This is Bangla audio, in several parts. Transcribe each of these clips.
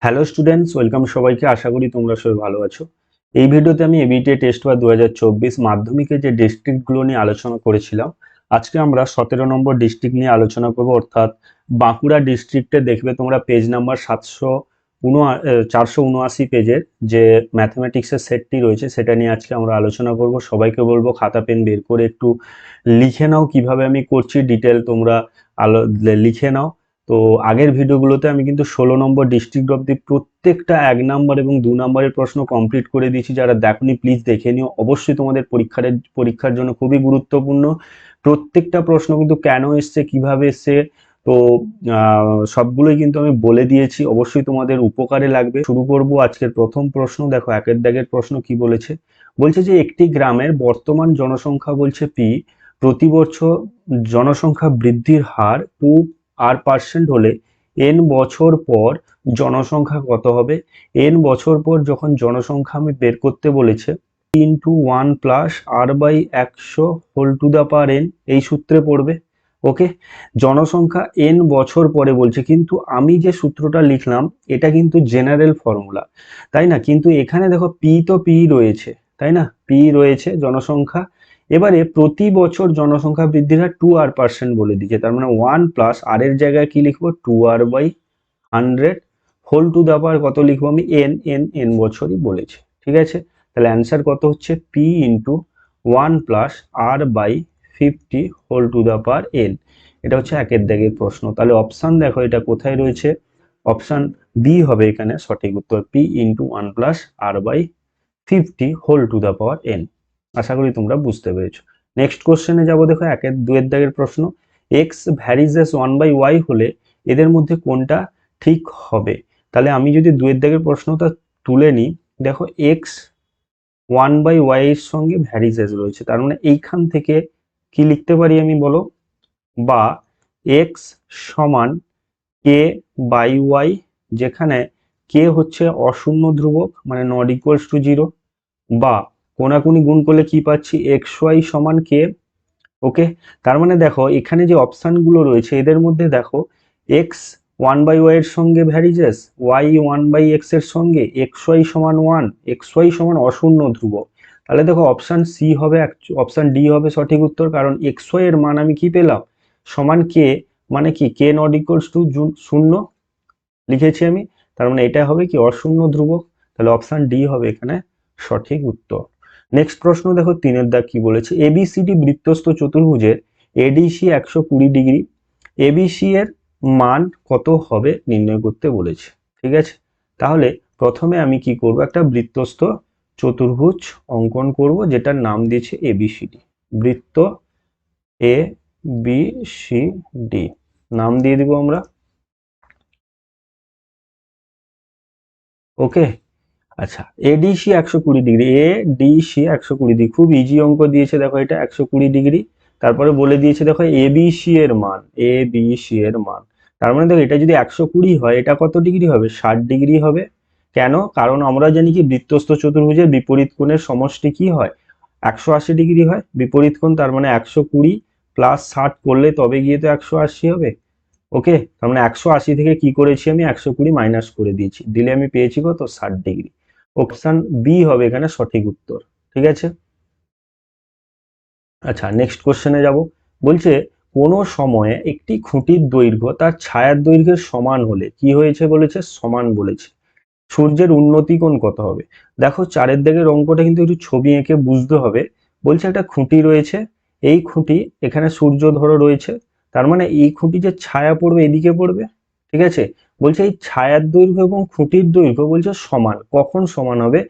হ্যালো স্টুডেন্টস, ওয়েলকাম সবাইকে। আশা করি তোমরা সবাই ভালো আছো। এই ভিডিওতে আমি এবিটিএ টেস্ট বা 2024 মাধ্যমিকের যে ডিস্ট্রিক্টগুলো নিয়ে আলোচনা করেছিলাম, আজকে আমরা 17 নম্বর ডিস্ট্রিক্ট নিয়ে আলোচনা করব, অর্থাৎ বাঁকুড়া ডিস্ট্রিক্টে দেখবে তোমরা পেজ নাম্বার 479 পেজের যে ম্যাথমেটিক্সের সেটটি রয়েছে সেটা নিয়ে আজকে আমরা আলোচনা করব। সবাইকে বলবো খাতা পেন বের করে একটু লিখে নাও, কিভাবে আমি করছি ডিটেল তোমরা লিখে নাও। তো আগের ভিডিওগুলোতে আমি কিন্তু 16 নম্বর ডিস্ট্রিক্ট অব্দি প্রত্যেকটা 1 নম্বর এবং 2 নম্বরের প্রশ্ন কমপ্লিট করে দিয়েছি। যারা দেখোনি প্লিজ দেখে নিও, অবশ্যই তোমাদের পরীক্ষার জন্য খুবই গুরুত্বপূর্ণ। প্রত্যেকটা প্রশ্ন কিন্তু কেন এসছে, কিভাবে এসছে, তো সবগুলোই কিন্তু আমি বলে দিয়েছি, অবশ্যই তোমাদের উপকারে লাগবে। শুরু করব আজকের প্রথম প্রশ্ন। দেখো একের দাগের প্রশ্ন কি বলেছে। বলছে যে একটি গ্রামের বর্তমান জনসংখ্যা বলছে পি, প্রতি বছর জনসংখ্যা বৃদ্ধির হার 2% হলে n বছর পর জনসংখ্যা কত হবে। n বছর পর যখন জনসংখ্যা আমি বের করতে বলেছে, ইন্টু 1+r/100 এই সূত্রে পড়বে। ওকে, জনসংখ্যা n বছর পরে বলছে, কিন্তু আমি যে সূত্রটা লিখলাম এটা কিন্তু জেনারেল ফর্মুলা, তাই না? কিন্তু এখানে দেখো পি তো পি রয়েছে, তাই না? পি রয়েছে জনসংখ্যা। এবারে প্রতি বছর জনসংখ্যা বৃদ্ধির হার 2r% বলে দিয়েছে, তার মানে 1+r এর জায়গায় কি লিখবো, 2r/100 কত লিখবো আমি, n বছরই বলেছে। ঠিক আছে, তাহলে অ্যান্সার কত হচ্ছে, p ইন্টু 1+r/50 এটা হচ্ছে একের দাগের প্রশ্ন। তাহলে অপশন দেখো এটা কোথায় রয়েছে, অপশন বি হবে এখানে সঠিক উত্তর, p ইন্টু 1+r/50 আশা করি তোমরা বুঝতে পেরেছো। নেক্সট কোশ্চেনে যাবো। দেখো দুয়ের দাগের প্রশ্ন, এক্স ভ্যারিজেস 1/y হলে এদের মধ্যে কোনটা ঠিক হবে। তাহলে আমি যদি দুয়ের দাগের প্রশ্নটা তুলে নিই, দেখো এক্স 1/y এর সঙ্গে ভ্যারিজেস রয়েছে, তার মানে এইখান থেকে কি লিখতে পারি আমি বলো, বা এক্স সমান কে বাই ওয়াই, যেখানে কে হচ্ছে অশূন্য ধ্রুবক মানে নট ইকুয়ালস টু 0, বা কোনাকুনি গুণ করলে কি পাচ্ছি, এক্স ওয়াই সমান কে। ওকে, তার মানে দেখো এখানে যে অপশানগুলো রয়েছে এদের মধ্যে দেখো এক্স 1/y এর সঙ্গে ভ্যারিজেস, ওয়াই 1/x এর সঙ্গে, এক্স ওয়াই সমান 1, এক্স ওয়াই সমান অশূন্য ধ্রুবক। তাহলে দেখো অপশান সি হবে, অপশান ডি হবে সঠিক উত্তর, কারণ এক্স ওয়াই এর মান আমি কি পেলাম, সমান কে, মানে কি কে নট ইকুয়ালস টু 0 লিখেছি আমি, তার মানে এটা হবে কি অশূন্য ধ্রুবক। তাহলে অপশান ডি হবে এখানে সঠিক উত্তর। নেক্সট প্রশ্ন দেখো তিনের দাগ কি বলেছে, এবিসিডি বৃত্তস্থ চতুর্ভুজের এডিসি 120 ডিগ্রি, এবিসি এর মান কত হবে নির্ণয় করতে বলেছে। ঠিক আছে, তাহলে প্রথমে আমি কি করব, একটা বৃত্তস্থ চতুর্ভুজ অঙ্কন করব যেটার নাম দিয়েছে এবিসিডি, বৃত্ত এ বি সি ডি নাম দিয়ে দিব আমরা। ওকে, আচ্ছা, এডিসি 120 ডিগ্রি, এ ডিসি 120 ডিগ্রি, খুব ইজি অঙ্ক দিয়েছে। দেখো এটা 120 ডিগ্রি, তারপরে বলে দিয়েছে দেখো এবিসি এর মান, এবিসি এর মান, তার মানে দেখো এটা যদি 120 হয় এটা কত ডিগ্রি হবে, 60 ডিগ্রি হবে। কেন, কারণ আমরা জানি কি বৃত্তস্থ চতুর্ভুজের বিপরীত কোণের সমষ্টি কি হয়, 180 ডিগ্রি হয় বিপরীত কোণ, তার মানে 120 প্লাস 60 করলে তবে গিয়ে তো 180 হবে। ওকে, তার মানে 180 থেকে কি করেছি আমি, 120 মাইনাস করে দিয়েছি, দিলে আমি পেয়েছি কত, 60 ডিগ্রি। অপশন বি হবে এখানে সঠিক উত্তর। ঠিক আছে, আচ্ছা নেক্সট কোশ্চেনে যাব। বলছে কোনো সময়ে একটি খুঁটির দৈর্ঘ্য তার ছায়ার দৈর্ঘ্যের সমান হলে কি হয়েছে বলেছে, সমান বলেছে, সূর্যের উন্নতি কোণ কত হবে। দেখো চারের দিকের অঙ্কটা কিন্তু একটু ছবি এঁকে বুঝতে হবে। বলছে একটা খুঁটি রয়েছে, এই খুঁটি এখানে সূর্য ধরো রয়েছে, তার মানে এই খুঁটি যে ছায়া পড়বে এদিকে পড়বে। ঠিক আছে, বলছে এই ছায়ার দৈর্ঘ্য এবং খুঁটির দৈর্ঘ্য বলছে সমান, কখন সমান হবে,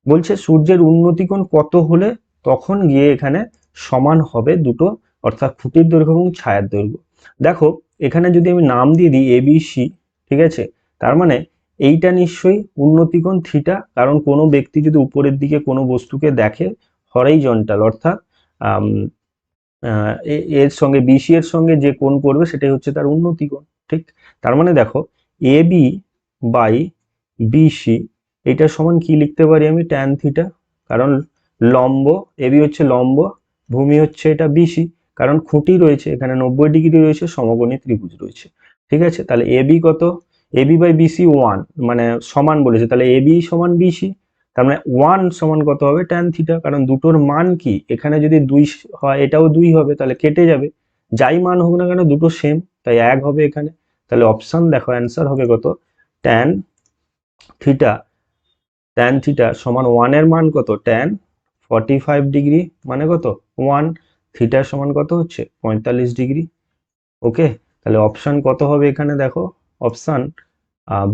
বলছে সূর্যের উন্নতি কোণ কত হলে তখন গিয়ে এখানে সমান হবে দুটো, অর্থাৎ খুঁটির দৈর্ঘ্য এবং ছায়ার দৈর্ঘ্য। দেখো এখানে যদি আমি নাম দিয়ে দিই এবিসি, ঠিক আছে, তার মানে এইটা নিশ্চয়ই উন্নতি কোণ থিটা, কারণ কোনো ব্যক্তি যদি উপরের দিকে কোনো বস্তুকে দেখে হরাইজন্টাল, অর্থাৎ এর সঙ্গে বিসি এর সঙ্গে যে কোণ করবে সেটাই হচ্ছে তার উন্নতি কোণ। ঠিক, তার মানে দেখো এ বি বাই বিসি এটা সমান কি লিখতে পারি আমি, ট্যান থিটা, কারণ লম্ব এবি হচ্ছে লম্ব, ভূমি হচ্ছে এটা বিসি, কারণ খুঁটি রয়েছে এখানে 90 ডিগ্রি রয়েছে, সমকোণী ত্রিভুজ রয়েছে। ঠিক আছে, তাহলে এবি কত, এবি বাই বিসি 1 মানে সমান বলেছে, তাহলে এবি সমান বিসি, তার মানে 1 সমান কত হবে tan থিটা, কারণ দুটোর মান কি এখানে যদি 2 হয় এটাও 2 হবে, তাহলে কেটে যাবে, যাই মান হোক না কেন দুটো সেম, তাই 1 হবে এখানে। তাহলে অপশন দেখো অ্যান্সার হবে কত, tan থিটা, tan থিটা সমান 1 এর মান কত tan 45 ডিগ্রি, মানে কত 1, থিটার সমান কত হচ্ছে 45 ডিগ্রি। ওকে, তাহলে অপশন কত হবে এখানে দেখো, অপশন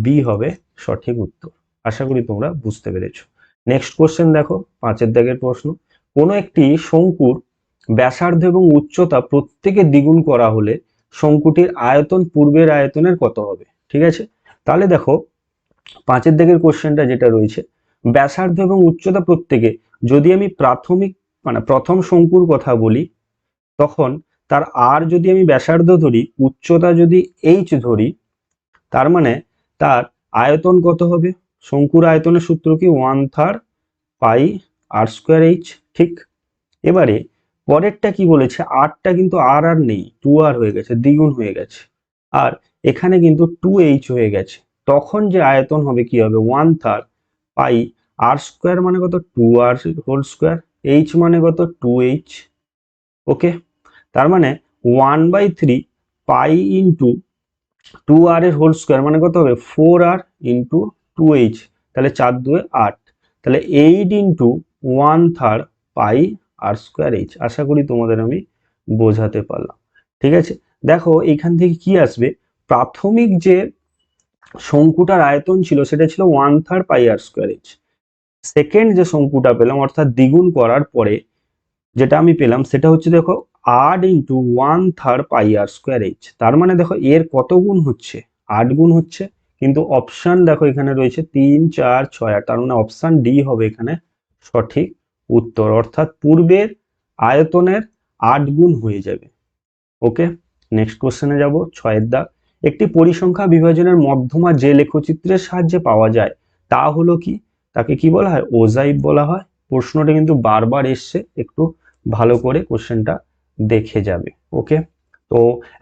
বি হবে সঠিক উত্তর। আশা করি তোমরা বুঝতে পেরেছো। নেক্সট কোশ্চেন দেখো, 5 দাগের প্রশ্ন, কোনো একটি শঙ্কুর ব্যাসার্ধ এবং উচ্চতা প্রত্যেকে দ্বিগুণ করা হলে শঙ্কুটির আয়তন পূর্বের আয়তনের কত হবে। ঠিক আছে, তাহলে দেখো 5 দাগের কোশ্চেনটা যেটা রয়েছে, ব্যাসার্ধ এবং উচ্চতা প্রত্যেকে, যদি আমি প্রাথমিক মানে প্রথম শঙ্কুর কথা বলি, তখন তার আর যদি আমি ব্যাসার্ধ ধরি, উচ্চতা যদি এইচ ধরি, তার মানে তার আয়তন কত হবে, শঙ্কুর আয়তনের সূত্র কি 1/3 পাই আর স্কোয়ার এইচ। ঠিক, এবারে পরেরটা কি বলেছে, আরটা কিন্তু আর আর নেই, 2r হয়ে গেছে, দ্বিগুণ হয়ে গেছে, আর এখানে কিন্তু 2h হয়ে গেছে, তখন যে আয়তন হবে কি হবে 1/3 পাই আর স্কোয়ার মানে কত 2r হোল স্কোয়ার, এইচ মানে কত 2h। ওকে, তার মানে 1/3 পাই ইন্টু 2r এর হোল স্কোয়ার মানে কত হবে 4r ইন্টু 2h, তাহলে 4 2 8, তাহলে 8 ইন্টু 1/3 পাই আর স্কোয়ার এইচ। আশা করি তোমাদের আমি বোঝাতে পারলাম। ঠিক আছে, দেখো এইখান থেকে কি আসবে, প্রাথমিক যে শঙ্কুটার আয়তন ছিল সেটা ছিল 1/3 পাই আর স্কোয়ার এইচ, সেকেন্ড যে শঙ্কুটা পেলাম অর্থাৎ দ্বিগুণ করার পরে যেটা আমি পেলাম সেটা হচ্ছে দেখো 8 ইন্টু 1/3 পাই আর স্কোয়ার এইচ, তার মানে দেখো এর কত গুণ হচ্ছে 8 গুণ হচ্ছে, কিন্তু অপশন দেখো এখানে রয়েছে 3 4 6 8, তার মানে অপশন ডি হবে এখানে সঠিক উত্তর, অর্থাৎ পূর্বের আয়তনের 8 গুণ হয়ে যাবে। ওকে, নেক্সট কোশ্চেনে যাব, 6 দাগ, একটি পরিসংখ্যা বিভাজনের মধ্যমা যে লেখচিত্রের সাহায্যে পাওয়া যায় তা হলো কি, তাকে কি বলা হয়, ওজাইভ বলা হয়। প্রশ্নটা কিন্তু বারবার এসছে, একটু ভালো করে কোশ্চেনটা দেখে যাবে। ওকে, তো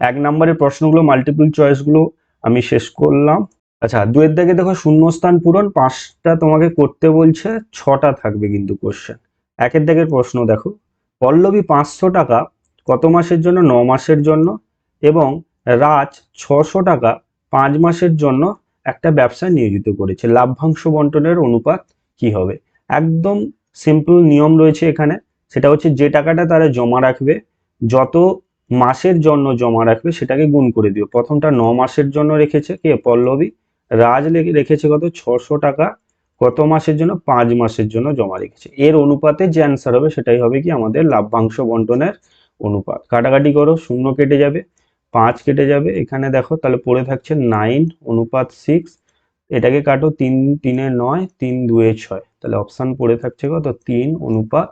1 নম্বরের প্রশ্নগুলো মাল্টিপল চয়েসগুলো আমি শেষ করলাম। আচ্ছা, 2 দাগে দেখো শূন্যস্থান পূরণ 5টা তোমাকে করতে বলছে, 6টা থাকবে কিন্তু কোশ্চেন। 1 দাগের প্রশ্ন দেখো, পল্লবী 500 টাকা কত মাসের জন্য, 9 মাসের জন্য, এবং রাজ 600 টাকা 5 মাসের জন্য একটা ব্যবসায় নিয়োজিত করেছে, লাভ্যাংশ বন্টনের অনুপাত কি হবে। একদম সিম্পল নিয়ম রয়েছে এখানে, সেটা হচ্ছে যে টাকাটা তারা জমা রাখবে, যত মাসের জন্য জমা রাখবে সেটাকে গুণ করে দিও। প্রথমটা 9 মাসের জন্য রেখেছে কে, পল্লবী, রাজ রেখেছে কত 600 টাকা কত মাসের জন্য, 5 মাসের জন্য জমা রেখেছে, এর অনুপাতে যে অ্যান্সার হবে সেটাই হবে কি আমাদের লাভ্যাংশ বন্টনের অনুপাত। কাটাকাটি করো, 0 কেটে যাবে, 5 কেটে যাবে, এখানে দেখো তাহলে পড়ে থাকছে 9 অনুপাত 6, এটাকে কাটো, 3 3 9, 3 2 6, তাহলে অপশন পড়ে থাকছে কত 3 অনুপাত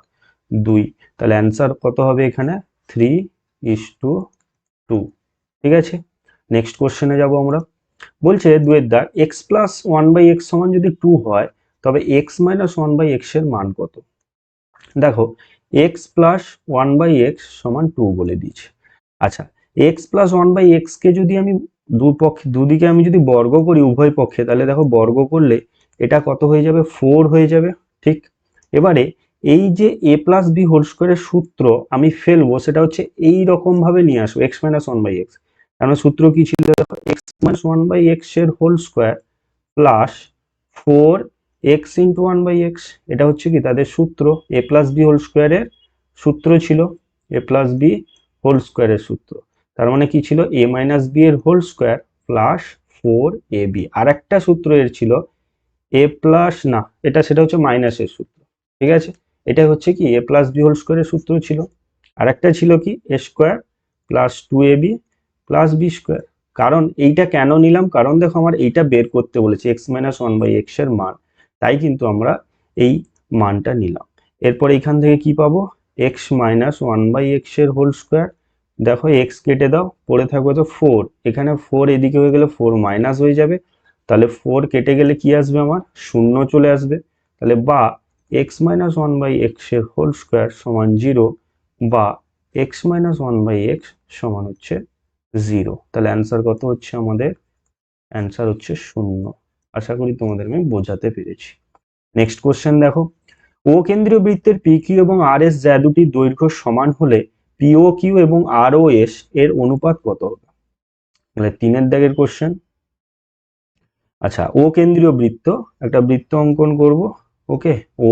2, তাহলে অ্যান্সার কত হবে এখানে 3:2। ঠিক আছে, নেক্সট কোশ্চেনে যাব আমরা, বলছে 2 দাগ, এক্স প্লাস 1/x সমান যদি 2 হয় তবে x মাইনাস 1/x এর মান কত। দেখো x প্লাস 1/x সমান 2 বলে দিয়েছে। আচ্ছা, x প্লাস 1/x কে যদি আমি দুদিকে আমি যদি বর্গ করি উভয় পক্ষে, তাহলে দেখো বর্গ করলে এটা কত হয়ে যাবে 4 হয়ে যাবে। ঠিক, এবারে এই যে a প্লাস বি হোল স্কোয়ারের সূত্র আমি ফেলবো, সেটা হচ্ছে এই রকম ভাবে নিয়ে আসবো x মাইনাস 1/x, কারণ সূত্র কি ছিল, x মাইনাস 1/x এর whole square plus 4x into 1/x, এটা হচ্ছে কি তাদের সূত্র, a প্লাস বি হোল স্কোয়ারের সূত্র ছিল, a প্লাস বি হোল স্কোয়ারের সূত্র, তার মানে কি ছিল a মাইনাস বি এর হোল স্কোয়ার প্লাস 4ab, আর একটা সূত্র এর ছিল a প্লাস না, এটা সেটা হচ্ছে মাইনাসের সূত্র। ঠিক আছে, এটা হচ্ছে কি a প্লাস বি হোল স্কোয়ারের সূত্র ছিল, আর একটা ছিল কি a square plus 2ab plus B square. কারণ এইটা কেন নিলাম, কারণ দেখো আমার এইটা বের করতে বলেছে x মাইনাস 1/x এর মান, তাই কিন্তু আমরা এই মানটা নিলাম। এরপর এখান থেকে কি পাবো, x মাইনাস 1/x এর হোল স্কোয়ার, দেখো x কেটে দাও, পড়ে থাকবে তো 4, এখানে 4 এদিকে হয়ে গেলে 4 মাইনাস হয়ে যাবে, তাহলে 4 কেটে গেলে কি আসবে আমার 0 চলে আসবে, তাহলে বা x মাইনাস 1/x এর হোল স্কোয়ার সমান 0, বা x মাইনাস 1/x সমান হচ্ছে 0। তাহলে অ্যান্সার কত হচ্ছে আমাদের, অ্যান্সার হচ্ছে 0। আশা করি তোমাদের আমি বোঝাতে পেরেছি। নেক্সট কোশ্চেন দেখো, ও কেন্দ্রীয় বৃত্তের পি কিউ এবং আর এস যা দুটি দৈর্ঘ্য সমান হলে পিও কিউ এবং আর ও এস এর অনুপাত কত হবে? তাহলে 3 দাগের কোশ্চেন। আচ্ছা, ও কেন্দ্রীয় বৃত্ত, একটা বৃত্ত অঙ্কন করব। ওকে, ও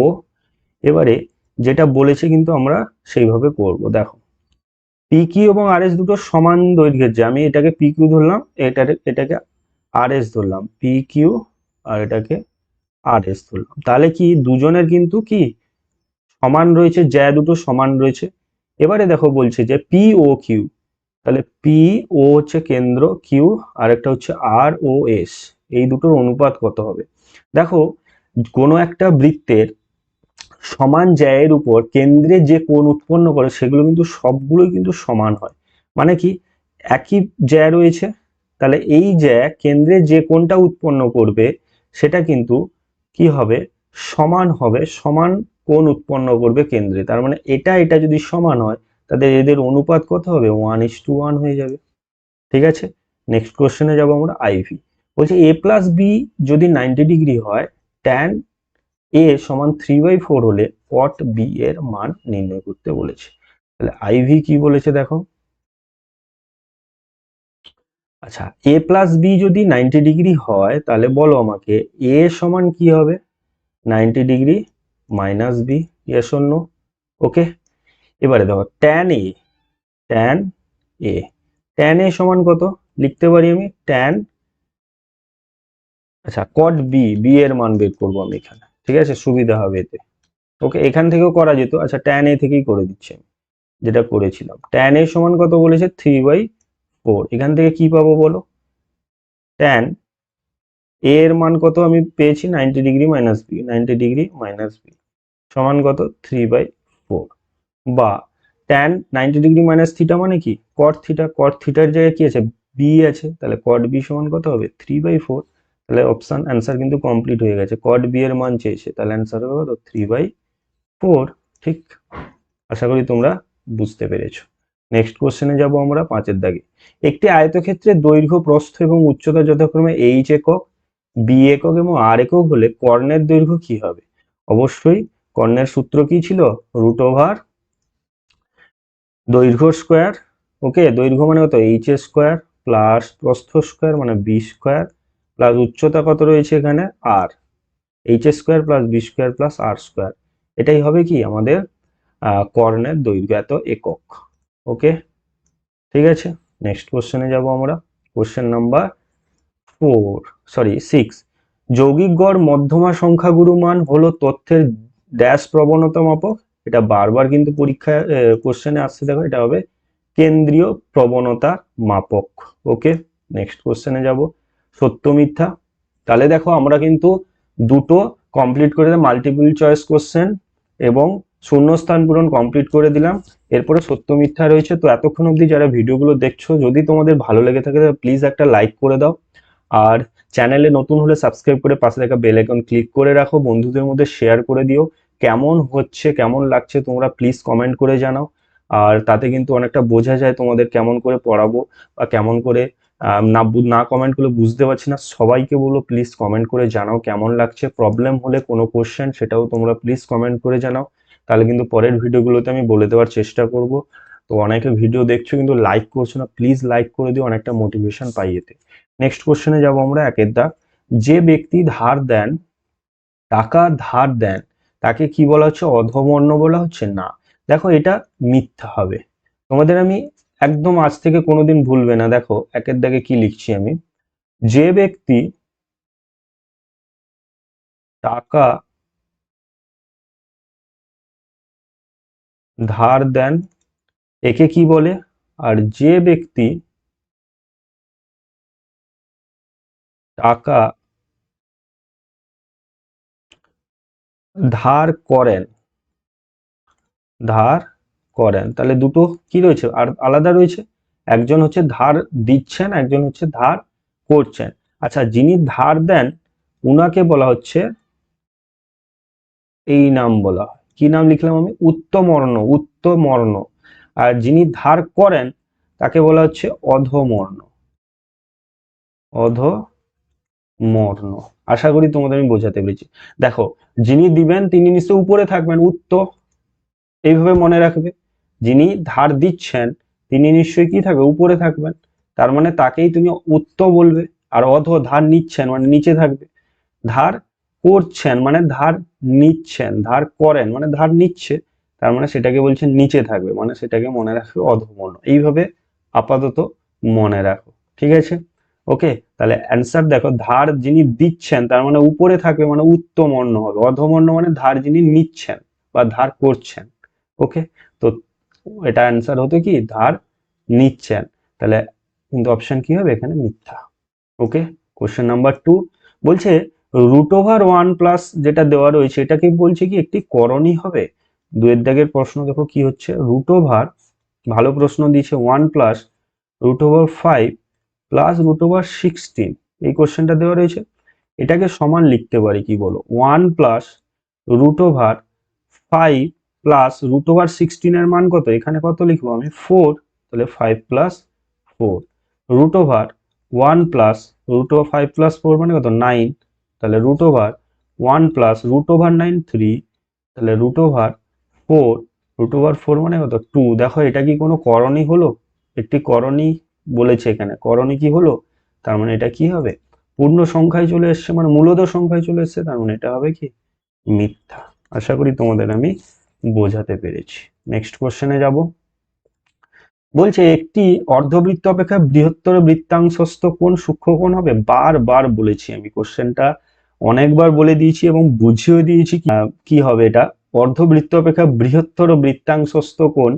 এবারে যেটা বলেছে কিন্তু আমরা সেইভাবে করব। দেখো, পি কিউ এবং আর এস দুটো সমান দৈর্ঘ্যের, যে আমি এটাকে পি কিউ ধরলাম, এটাকে আর এস ধরলাম, পি কিউ আর এটাকে আর এস ধরলাম, তাহলে কি দুজনের কিন্তু কি সমান রয়েছে, জ্যা দুটো সমান রয়েছে। এবারে দেখো বলছে যে পি ও কিউ, তাহলে পি ও হচ্ছে কেন্দ্র, কিউ আর একটা হচ্ছে আর ও এস, এই দুটোর অনুপাত কত হবে? দেখো, কোনো একটা বৃত্তের সমান জ্যায়ের উপর কেন্দ্রে যে কোণ উৎপন্ন করে সেগুলো কিন্তু সবগুলোই কিন্তু সমান হয়। মানে কি, একই জ্যা রয়েছে, তাহলে এই জ্যা কেন্দ্রে যে কোণটা উৎপন্ন করবে সেটা কিন্তু কি হবে, সমান হবে, সমান কোণ উৎপন্ন করবে কেন্দ্রে। তার মানে এটা এটা যদি সমান হয় তাদের এদের অনুপাত কত হবে, 1:1 হয়ে যাবে। ঠিক আছে, নেক্সট কোশ্চেনে যাবো আমরা, আইভি। বলছে এ প্লাস বি যদি 90 ডিগ্রি হয়, ট্যান এ সমান 3/4 হলে কট বি এর মান নির্ণয় করতে বলেছে। তাহলে আইভি কি বলেছে দেখো। আচ্ছা, এ প্লাস বি যদি 90 ডিগ্রি হয় তাহলে বলো আমাকে এ সমান কি হবে, 90 degree minus B, yes or no? Okay, এবারে দেখো tan A, tan A, tan A সমান কত লিখতে পারি আমি, ট্যান, আচ্ছা কট বি, বি এর মান বের করবো আমি এখানে, ঠিক আছে, সুবিধা হবে এতে। ওকে, এখান থেকেও করা যেত, আচ্ছা ট্যান এ থেকেই করে দিচ্ছি আমি, যেটা করেছিলাম। ট্যান এর সমান কত বলেছে, 3/4। এখান থেকে কি পাবো বলো, ট্যান এ এর মান কত আমি পেয়েছি, 90 degree minus B, 90 degree minus B সমান কত, 3/4। বা ট্যান 90 ডিগ্রি মাইনাস থিটা মানে কি, কট থিটা, কট থিটার জায়গায় কি আছে, বি আছে, তাহলে কট বি সমান কত হবে, 3/4। তাহলে অপশন অ্যান্সার কিন্তু কমপ্লিট হয়ে গেছে, কট বি এর মান চেয়েছে, তাহলে অ্যান্সার হবে কত, 3/4। ঠিক, আশা করি তোমরা বুঝতে পেরেছো। নেক্সট কোশ্চেনে যাব আমরা 5 দাগে। একটি আয়তক্ষেত্রের দৈর্ঘ্য, প্রস্থ এবং উচ্চতা যথাক্রমে এইচ একক, বি একক এবং আর একক হলে কর্ণের দৈর্ঘ্য কি হবে? অবশ্যই কর্ণের সূত্র কি ছিল, রুট ওভার দৈর্ঘ্য স্কোয়ার। ওকে, দৈর্ঘ্য মানে কত, এইচ স্কোয়ার প্লাস প্রস্থ স্কোয়ার মানে বি স্কোয়ার প্লাস উচ্চতা কত রয়েছে এখানে, আর, H square plus B square plus R square, এটাই হবে কি আমাদের কর্ণের দৈর্ঘ্য, এত একক। ওকে, ঠিক আছে, নেক্সট কোশ্চেনে যাব আমরা, কোশ্চেন নাম্বার 6। যৌগিক গড় মধ্যমা সংখ্যাগুরু মান হলো তথ্যের ড্যাশ প্রবণতা মাপক। এটা বারবার কিন্তু পরীক্ষায় কোশ্চেনে আসছে, দেখো এটা হবে কেন্দ্রীয় প্রবণতা মাপক। ওকে, নেক্সট কোশ্চেনে যাব, সত্য মিথ্যা। তাহলে দেখো আমরা কিন্তু দুটো কমপ্লিট করে দিলাম, মাল্টিপল চয়েস কোশ্চেন এবং শূন্যস্থান পূরণ কমপ্লিট করে দিলাম। এরপরে সত্য মিথ্যা রয়েছে। তো এতক্ষণ অবধি যারা ভিডিওগুলো দেখছো, যদি তোমাদের ভালো লেগে থাকে তাহলে প্লিজ একটা লাইক করে দাও, আর চ্যানেলে নতুন হলে সাবস্ক্রাইব করে পাশে থাকা বেল আইকন ক্লিক করে রাখো, বন্ধুদের মধ্যে শেয়ার করে দিও। কেমন হচ্ছে, কেমন লাগছে তোমরা প্লিজ কমেন্ট করে জানাও, আর তাতে কিন্তু অনেকটা বোঝা যায় তোমাদের কেমন করে পড়াবো বা কেমন করে না কমেন্ট করলে বুঝতে পারছি না। সবাইকে বলো প্লিজ কমেন্ট করে জানাও কেমন লাগছে, প্রবলেম হলে কোনো কোশ্চেন সেটাও তোমরা প্লিজ কমেন্ট করে জানাও, তাহলে কিন্তু পরের ভিডিওগুলোতে আমি বলে দেওয়ার চেষ্টা করব। তো অনেকে ভিডিও দেখছো কিন্তু লাইক করছো না, প্লিজ লাইক করে দিও, অনেকটা মোটিভেশন পাই এতে। নেক্সট কোশ্চেনে যাব আমরা, 1 দাগ। যে ব্যক্তি ধার দেন, টাকা ধার দেন, তাকে কি বলা হচ্ছে, অধমর্ণ বলা হচ্ছে না। দেখো এটা মিথ্যা হবে, তোমাদের আমি একদম আজ থেকে কোনোদিন ভুলবে না। দেখো 1 দাগে কি লিখছি আমি, যে ব্যক্তি টাকা ধার দেন একে কি বলে, আর যে ব্যক্তি টাকা ধার করেন, ধার করেন, তাহলে দুটো কি রয়েছে আর আলাদা রয়েছে, একজন হচ্ছে ধার দিচ্ছেন, একজন হচ্ছে ধার করছেন। আচ্ছা, যিনি ধার দেন উনাকে বলা হচ্ছে, এই নাম বলা হয়, কি নাম লিখলাম আমি, উত্তমর্ণ, উত্তমর্ণ। আর যিনি ধার করেন তাকে বলা হচ্ছে অধমর্ণ, অধমর্ণ। মর্ণ। আশা করি তোমাদের আমি বোঝাতে পেরেছি। দেখো, যিনি দিবেন তিনি নিশ্চয়ই উপরে থাকবেন, উত্তর, এইভাবে মনে রাখবে। যিনি ধার দিচ্ছেন তিনি নিশ্চয়ই কি থাকবে, উপরে থাকবেন, তার মানে তাকেই তুমি উত্তর বলবে। আর অধ, ধার নিচ্ছেন মানে নিচে থাকবে। ধার করছেন মানে ধার নিচ্ছেন, ধার করেন মানে ধার নিচ্ছে, তার মানে সেটাকে বলছেন নিচে থাকবে, মানে সেটাকে মনে রাখবে অধমর্ণ। এইভাবে আপাতত মনে রাখো, ঠিক আছে? ওকে, তাহলে অ্যান্সার দেখো, ধার যিনি দিচ্ছেন তার মানে উপরে থাকবে, মানে উত্তমর্ণ হবে। অধমর্ণ মানে ধার যিনি নিচ্ছেন বা ধার করছেন। ওকে, তো এটা অ্যান্সার হতো কি, ধার নিচ্ছেন। তাহলে কিন্তু অপশন কি হবে এখানে, মিথ্যা। ওকে, কোশ্চেন নাম্বার 2 বলছে √1 প্লাস যেটা দেওয়া রয়েছে এটাকে বলছে কি একটি করণী হবে। দুয়ের দাগের প্রশ্ন দেখো কি হচ্ছে, √, ভালো প্রশ্ন দিয়েছে, 1 প্লাস √5 প্লাস √16, এই কোশ্চেনটা দেওয়া রয়েছে। এটাকে সমান লিখতে পারি কি বলো, 1 প্লাস √5 প্লাস √16 এর মান কত, এখানে কত লিখবো আমি, 4, তাহলে 5 প্লাস 4, √1 প্লাস √5 প্লাস 4 মানে কত, 9, তাহলে √1 প্লাস √9 3, তাহলে √4, √4 মানে কত 2। দেখো এটা কি কোনো করণী হলো, একটি করণী বলেছে এখানে, করণী কি হলো, তার মানে এটা কি হবে, পূর্ণ সংখ্যায় চলে এসছে, মানে মূলদ সংখ্যায় চলে এসছে, তার মানে এটা হবে কি, মিথ্যা। আশা করি তোমাদের আমি বোঝাতে পেরেছি। নেক্সট কোশ্চেনে যাব। বলছে একটি অর্ধবৃত্ত অপেক্ষা বৃহত্তর বৃত্তাংশস্থ কোণ সূক্ষ্মকোণ হবে। বারবার বলেছি আমি, কোশ্চেনটা অনেকবার বলে দিয়েছি এবং বুঝিয়ে দিয়েছি কি হবে এটা, অর্ধবৃত্ত অপেক্ষা বৃহত্তর বৃত্তাংশস্থ কোণ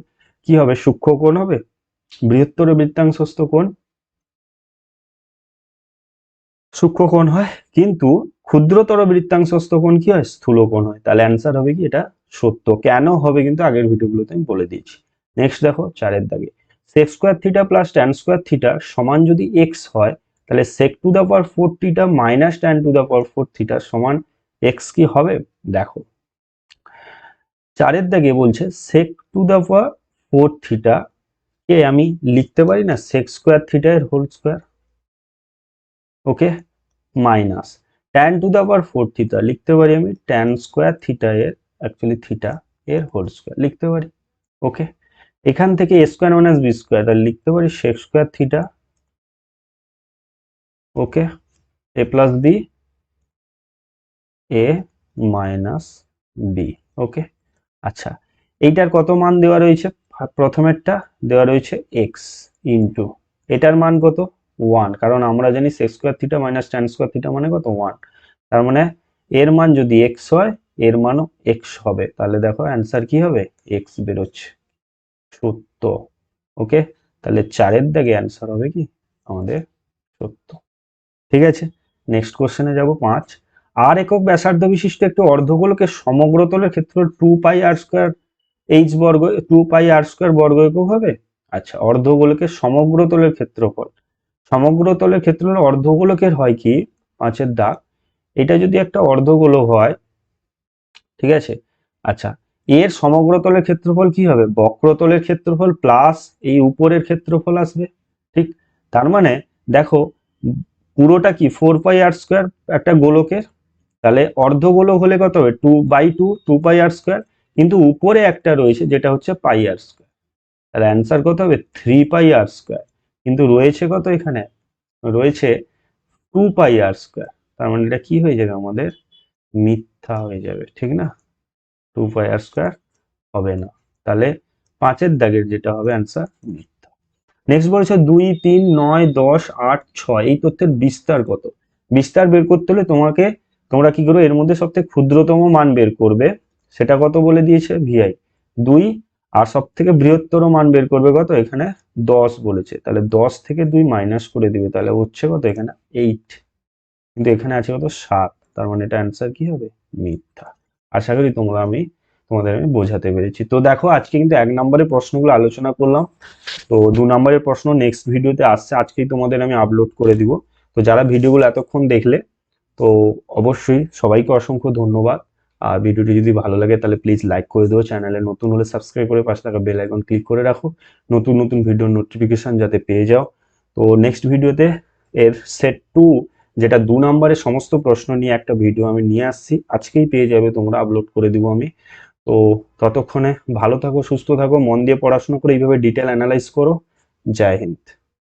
কি হবে, সূক্ষ্মকোণ হবে। বৃহত্তর বৃত্তাংশস্থ কোণ সূক্ষ্মকোণ হয়, কিন্তু ক্ষুদ্রতর বৃত্তাংশস্থ কোণ কি হয়, স্থূলকোণ হয়। তাহলে অ্যান্সার হবে কি, এটা সত্য। কেন হবে কিন্তু আগের ভিডিওগুলোতে আমি বলে দিয়েছি। নেক্সট দেখো 4-এর দাগে, sec square theta plus tan square theta সমান যদি x হয়, তাহলে sec to the power 4 theta minus tan to the power 4 theta সমান x কি হবে। দেখো 4-এর দাগে বলছে sec to the power 4 theta কে আমি লিখতে পারি না sec স্কোয়ার থিটা এর whole square, okay, minus tan to the power 4 theta লিখতে পারি আমি tan স্কোয়ার থিটা এর, অ্যাকচুয়ালি থিটা এর হোল স্কোয়ার লিখতে পারি। ওকে, এখান থেকে a square minus B square, তাহলে লিখতে পারি sec square theta, okay, a plus B, a minus B. Okay, আচ্ছা, এইটার কত মান দেওয়া রয়েছে, প্রথমেরটা দেওয়া রয়েছে x ইন্টু এটার মান কত 1, কারণ আমরা জানি sec square theta minus tan square theta মানে কত 1, তার মানে এর মান যদি x হয় এর মানও x হবে। তাহলে দেখো অ্যান্সার কি হবে, x বেরোচ্ছে, সত্য। ওকে, তাহলে 4-এর দাগে অ্যান্সার হবে কি আমাদের সত্য। ঠিক আছে, নেক্সট কোশ্চেনে যাব 5। আর একক ব্যাসার্ধ বিশিষ্ট একটি অর্ধগোলকের সমগ্রতলের ক্ষেত্রফল 2πr² h বর্গ, 2πr² বর্গ একক হবে। আচ্ছা, অর্ধগোলকের সমগ্রতলের ক্ষেত্রফল, সমগ্রতলের ক্ষেত্রফল অর্ধগোলকের হয় কি, 5-এর দাগ, এটা যদি একটা অর্ধগোলক হয়, ঠিক আছে, আচ্ছা, এর সমগ্রতলের ক্ষেত্রফল কি হবে, বক্রতলের ক্ষেত্রফল প্লাস এই উপরের ক্ষেত্রফল আসবে। ঠিক, তার মানে দেখো পুরোটা কি 4πr², একটা গোলকের, তাহলে অর্ধগোলক হলে কত হবে, 2/2, 2πr², কিন্তু উপরে একটা রয়েছে যেটা হচ্ছে πr², তাহলে অ্যান্সার কত হবে 3πr², কিন্তু রয়েছে কত এখানে, রয়েছে 2πr², তার মানে এটা কি হয়ে যাবে আমাদের, মিথ্যা হয়ে যাবে, ঠিক না, 2πr² হবে না। তাহলে 5-এর দাগের যেটা হবে অ্যান্সার মিথ্যা। নেক্সট বলেছে 2, 3, 9, 10, 8, 6 এই তথ্যের বিস্তার কত। বিস্তার বের করতে হলে তোমরা কি করবে, এর মধ্যে সবথেকে ক্ষুদ্রতম মান বের করবে, সেটা কত বলে দিয়েছে VI 2, আর সব থেকে বৃহত্তর মান বের করবে কত, এখানে 10 বলেছে, তাহলে 10 থেকে 2 মাইনাস করে দিবে, তাহলে হচ্ছে কত এখানে 8, কিন্তু এখানে আছে কত 7, তার মানে এটা অ্যান্সার কি হবে, মিথ্যা। আশা করি তোমাদের আমি বোঝাতে পেরেছি। তো দেখো আজকে কিন্তু 1 নম্বরের প্রশ্নগুলো আলোচনা করলাম, তো 2 নম্বরের প্রশ্ন নেক্সট ভিডিওতে আসছে, আজকেই তোমাদের আমি আপলোড করে দিব। তো যারা ভিডিওগুলো এতক্ষণ দেখলে, তো অবশ্যই সবাইকে অসংখ্য ধন্যবাদ। আর ভিডিওটি যদি ভালো লাগে তাহলে প্লিজ লাইক করে দিও, চ্যানেলে নতুন হলে সাবস্ক্রাইব করে পাশে থাকা বেল আইকন ক্লিক করে রাখো, নতুন ভিডিওর নোটিফিকেশন যাতে পেয়ে যাও। তো নেক্সট ভিডিওতে এর সেট 2 যেটা 2 নম্বরের সমস্ত প্রশ্ন নিয়ে একটা ভিডিও আমি নিয়ে আসছি, আজকেই পেয়ে যাবে তোমরা, আপলোড করে দিব আমি। তো ততক্ষণে ভালো থাকো, সুস্থ থাকো, মন দিয়ে পড়াশোনা করে এইভাবে ডিটেল অ্যানালাইজ করো। জয় হিন্দ।